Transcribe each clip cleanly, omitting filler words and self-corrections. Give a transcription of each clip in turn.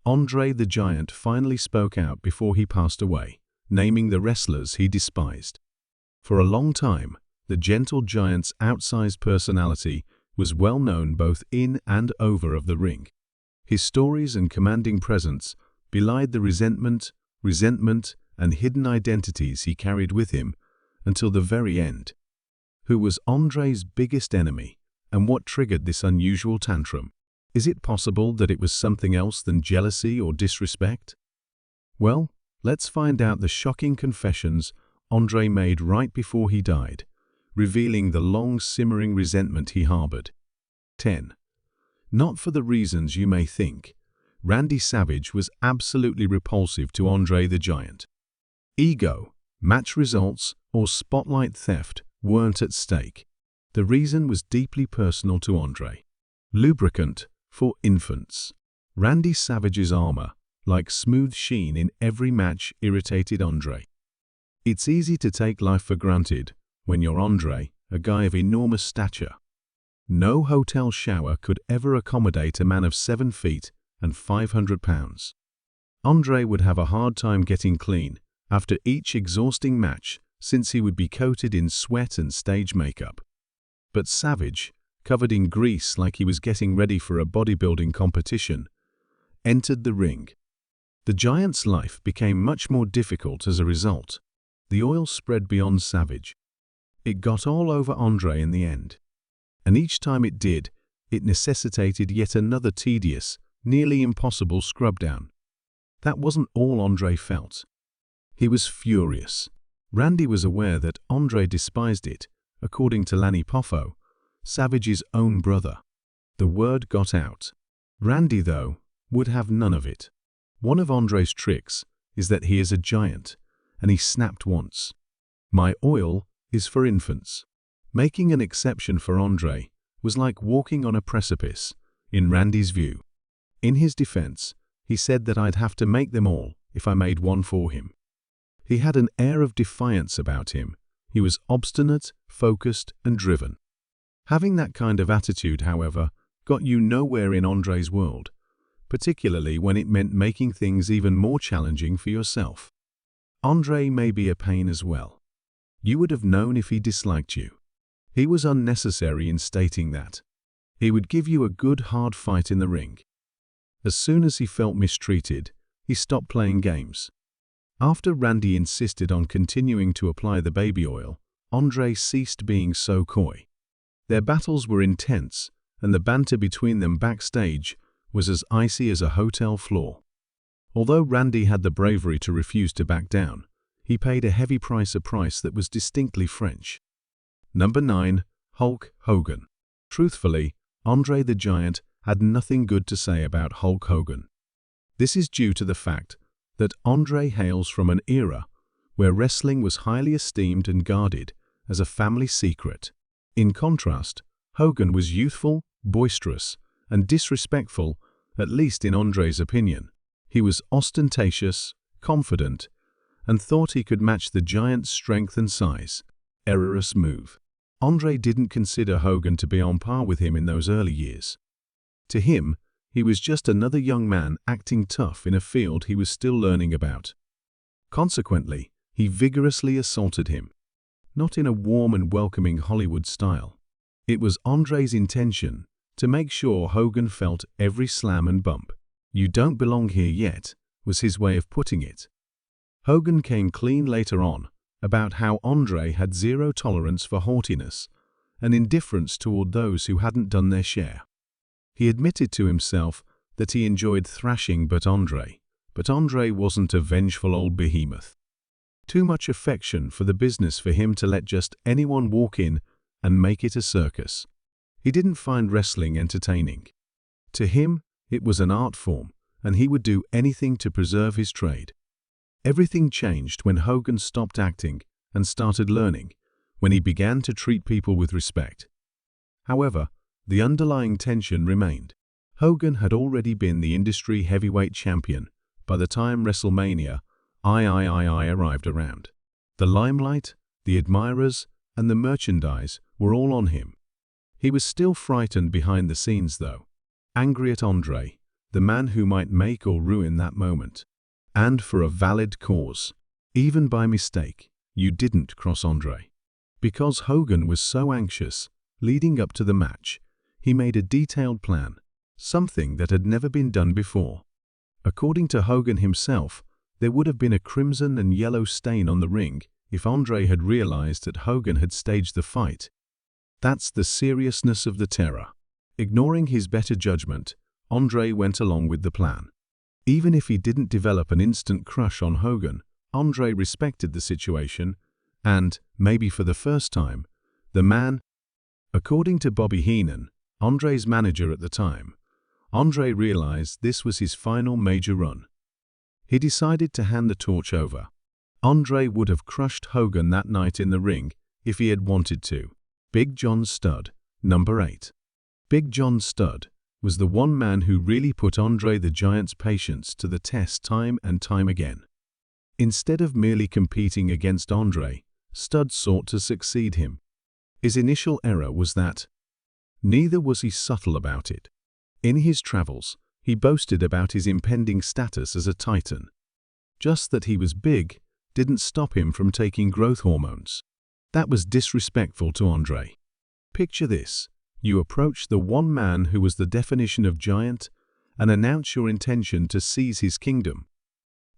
Andre the Giant finally spoke out before he passed away, naming the wrestlers he despised. For a long time, the gentle giant's outsized personality was well known both in and over of the ring. His stories and commanding presence belied the resentment, and hidden identities he carried with him until the very end. Who was Andre's biggest enemy, and what triggered this unusual tantrum? Is it possible that it was something else than jealousy or disrespect? Well, let's find out the shocking confessions Andre made right before he died, revealing the long simmering resentment he harbored. 10. Not for the reasons you may think. Randy Savage was absolutely repulsive to Andre the Giant. Ego, match results, or spotlight theft weren't at stake. The reason was deeply personal to Andre. Lubricant for infants. Randy Savage's armor, like smooth sheen in every match, irritated Andre. It's easy to take life for granted when you're Andre, a guy of enormous stature. No hotel shower could ever accommodate a man of 7 feet and 500 pounds. Andre would have a hard time getting clean after each exhausting match, since he would be coated in sweat and stage makeup. But Savage, covered in grease like he was getting ready for a bodybuilding competition, entered the ring. The Giant's life became much more difficult as a result. The oil spread beyond Savage. It got all over Andre in the end. And each time it did, it necessitated yet another tedious, nearly impossible scrub down. That wasn't all Andre felt. He was furious. Randy was aware that Andre despised it, according to Lanny Poffo, Savage's own brother. The word got out. Randy, though, would have none of it. One of Andre's tricks is that he is a giant, and he snapped once. My oil is for infants. Making an exception for Andre was like walking on a precipice, in Randy's view. In his defense, he said that I'd have to make them all if I made one for him. He had an air of defiance about him. He was obstinate, focused, and driven. Having that kind of attitude, however, got you nowhere in Andre's world, particularly when it meant making things even more challenging for yourself. Andre may be a pain as well. You would have known if he disliked you. He was unnecessary in stating that. He would give you a good hard fight in the ring. As soon as he felt mistreated, he stopped playing games. After Randy insisted on continuing to apply the baby oil, Andre ceased being so coy. Their battles were intense, and the banter between them backstage was as icy as a hotel floor. Although Randy had the bravery to refuse to back down, he paid a heavy price, a price that was distinctly French. Number 9. Hulk Hogan. Truthfully, Andre the Giant had nothing good to say about Hulk Hogan. This is due to the fact that Andre hails from an era where wrestling was highly esteemed and guarded as a family secret. In contrast, Hogan was youthful, boisterous, and disrespectful, at least in Andre's opinion. He was ostentatious, confident, and thought he could match the Giant's strength and size. Erroneous move. Andre didn't consider Hogan to be on par with him in those early years. To him, he was just another young man acting tough in a field he was still learning about. Consequently, he vigorously assaulted him. Not in a warm and welcoming Hollywood style. It was Andre's intention to make sure Hogan felt every slam and bump. "You don't belong here yet," was his way of putting it. Hogan came clean later on about how Andre had zero tolerance for haughtiness and indifference toward those who hadn't done their share. He admitted to himself that he enjoyed thrashing but Andre wasn't a vengeful old behemoth. Too much affection for the business for him to let just anyone walk in and make it a circus. He didn't find wrestling entertaining. To him, it was an art form, and he would do anything to preserve his trade. Everything changed when Hogan stopped acting and started learning, when he began to treat people with respect. However, the underlying tension remained. Hogan had already been the industry heavyweight champion by the time WrestleMania III arrived around. The limelight, the admirers, and the merchandise were all on him. He was still frightened behind the scenes, though, angry at Andre, the man who might make or ruin that moment. And for a valid cause. Even by mistake, you didn't cross Andre. Because Hogan was so anxious, leading up to the match, he made a detailed plan, something that had never been done before. According to Hogan himself, there would have been a crimson and yellow stain on the ring if Andre had realized that Hogan had staged the fight. That's the seriousness of the terror. Ignoring his better judgment, Andre went along with the plan. Even if he didn't develop an instant crush on Hogan, Andre respected the situation, and, maybe for the first time, the man. According to Bobby Heenan, Andre's manager at the time, Andre realized this was his final major run. He decided to hand the torch over. Andre would have crushed Hogan that night in the ring if he had wanted to. Big John Studd, number 8. Big John Studd was the one man who really put Andre the Giant's patience to the test time and time again. Instead of merely competing against Andre, Studd sought to succeed him. His initial error was that neither was he subtle about it. In his travels, he boasted about his impending status as a titan. Just that he was big didn't stop him from taking growth hormones. That was disrespectful to Andre. Picture this. You approach the one man who was the definition of giant and announce your intention to seize his kingdom.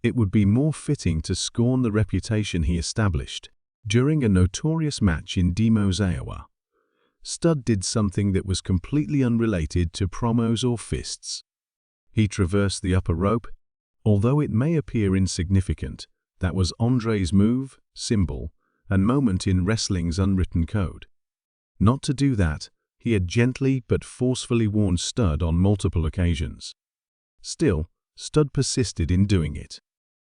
It would be more fitting to scorn the reputation he established. During a notorious match in Des Moines, Iowa, Studd did something that was completely unrelated to promos or fists. He traversed the upper rope. Although it may appear insignificant, that was Andre's move, symbol, and moment in wrestling's unwritten code. Not to do that, he had gently but forcefully warned Studd on multiple occasions. Still, Studd persisted in doing it.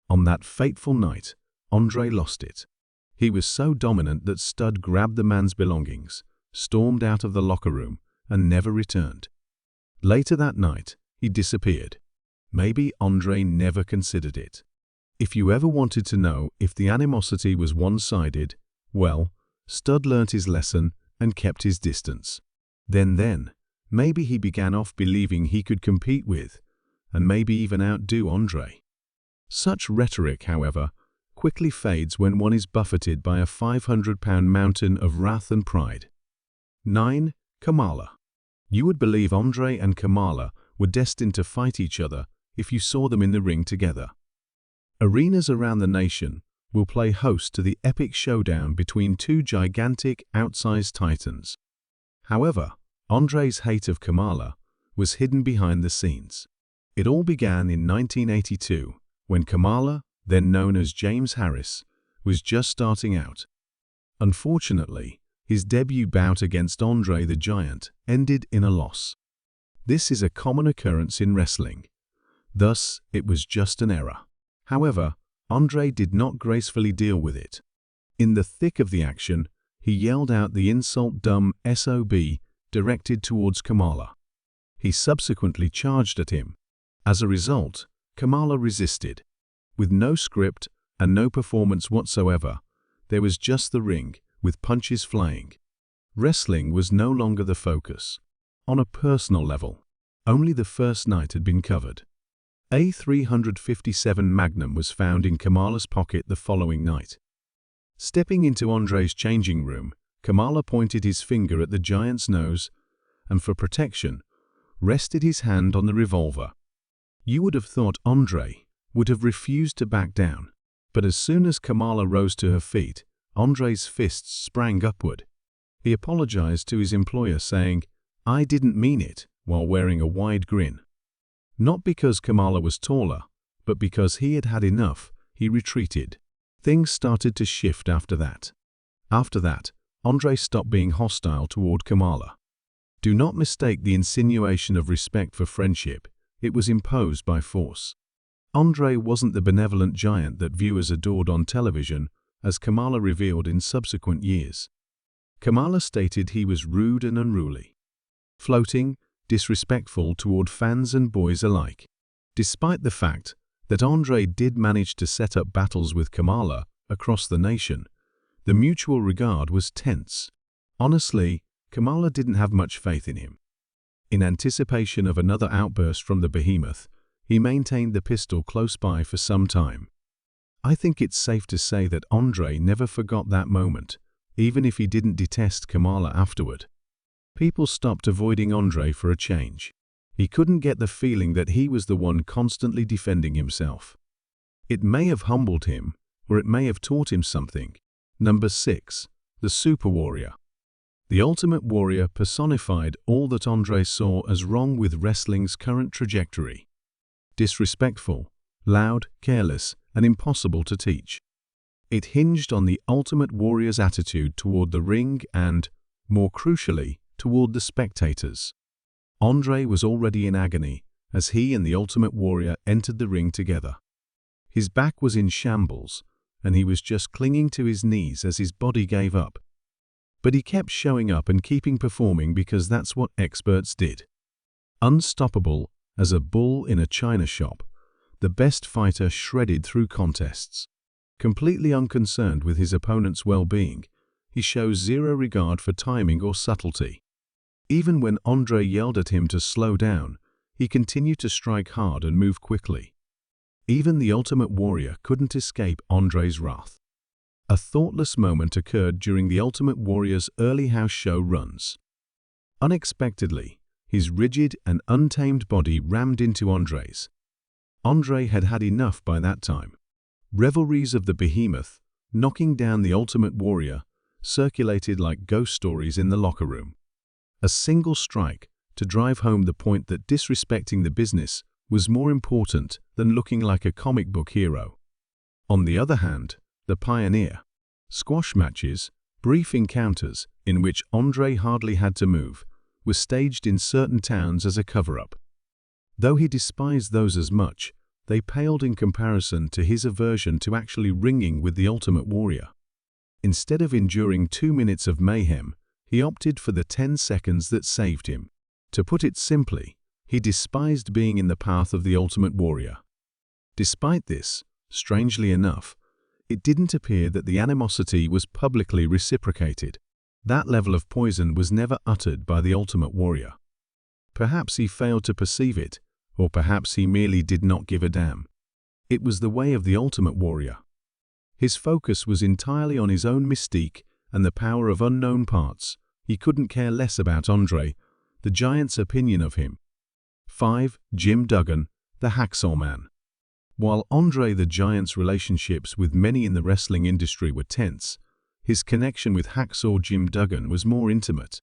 On that fateful night, Andre lost it. He was so dominant that Studd grabbed the man's belongings, stormed out of the locker room, and never returned. Later that night, he disappeared. Maybe Andre never considered it. If you ever wanted to know if the animosity was one-sided, well, Studd learnt his lesson and kept his distance. Then, maybe he began off believing he could compete with, and maybe even outdo Andre. Such rhetoric, however, quickly fades when one is buffeted by a 500-pound mountain of wrath and pride. 9. Kamala. You would believe Andre and Kamala were destined to fight each other if you saw them in the ring together. Arenas around the nation will play host to the epic showdown between two gigantic, outsized titans. However, Andre's hate of Kamala was hidden behind the scenes. It all began in 1982, when Kamala, then known as James Harris, was just starting out. Unfortunately, his debut bout against Andre the Giant ended in a loss. This is a common occurrence in wrestling. Thus, it was just an error. However, Andre did not gracefully deal with it. In the thick of the action, he yelled out the insult "dumb SOB" directed towards Kamala. He subsequently charged at him. As a result, Kamala resisted. With no script and no performance whatsoever, there was just the ring, with punches flying. Wrestling was no longer the focus. On a personal level, only the first night had been covered. A .357 Magnum was found in Kamala's pocket the following night. Stepping into Andre's changing room, Kamala pointed his finger at the Giant's nose and, for protection, rested his hand on the revolver. You would have thought Andre would have refused to back down, but as soon as Kamala rose to her feet, Andre's fists sprang upward. He apologized to his employer, saying, "I didn't mean it," while wearing a wide grin. Not because Kamala was taller, but because he had had enough, he retreated. Things started to shift after that. After that, Andre stopped being hostile toward Kamala. Do not mistake the insinuation of respect for friendship. It was imposed by force. Andre wasn't the benevolent giant that viewers adored on television, as Kamala revealed in subsequent years. Kamala stated he was rude and unruly, floating, disrespectful toward fans and boys alike. Despite the fact that Andre did manage to set up battles with Kamala across the nation, the mutual regard was tense. Honestly, Kamala didn't have much faith in him. In anticipation of another outburst from the behemoth, he maintained the pistol close by for some time. I think it's safe to say that Andre never forgot that moment, even if he didn't detest Kamala afterward. People stopped avoiding Andre for a change. He couldn't get the feeling that he was the one constantly defending himself. It may have humbled him, or it may have taught him something. Number 6. The Super Warrior. The Ultimate Warrior personified all that Andre saw as wrong with wrestling's current trajectory. Disrespectful, loud, careless, and impossible to teach. It hinged on the Ultimate Warrior's attitude toward the ring and, more crucially, toward the spectators. Andre was already in agony as he and the Ultimate Warrior entered the ring together. His back was in shambles, and he was just clinging to his knees as his body gave up. But he kept showing up and keeping performing because that's what experts did. Unstoppable as a bull in a china shop, the best fighter shredded through contests. Completely unconcerned with his opponent's well-being, he shows zero regard for timing or subtlety. Even when Andre yelled at him to slow down, he continued to strike hard and move quickly. Even the Ultimate Warrior couldn't escape Andre's wrath. A thoughtless moment occurred during the Ultimate Warrior's early house show runs. Unexpectedly, his rigid and untamed body rammed into Andre's. Andre had had enough by that time. Revelries of the behemoth, knocking down the Ultimate Warrior, circulated like ghost stories in the locker room. A single strike to drive home the point that disrespecting the business was more important than looking like a comic book hero. On the other hand, the Pioneer. Squash matches, brief encounters in which Andre hardly had to move, were staged in certain towns as a cover-up. Though he despised those as much, they paled in comparison to his aversion to actually ringing with the Ultimate Warrior. Instead of enduring 2 minutes of mayhem, he opted for the 10 seconds that saved him. To put it simply, he despised being in the path of the Ultimate Warrior. Despite this, strangely enough, it didn't appear that the animosity was publicly reciprocated. That level of poison was never uttered by the Ultimate Warrior. Perhaps he failed to perceive it, or perhaps he merely did not give a damn. It was the way of the Ultimate Warrior. His focus was entirely on his own mystique and the power of unknown parts. He couldn't care less about Andre, the Giant's opinion of him. 5. Jim Duggan, the Hacksaw Man. While Andre the Giant's relationships with many in the wrestling industry were tense, his connection with Hacksaw Jim Duggan was more intimate.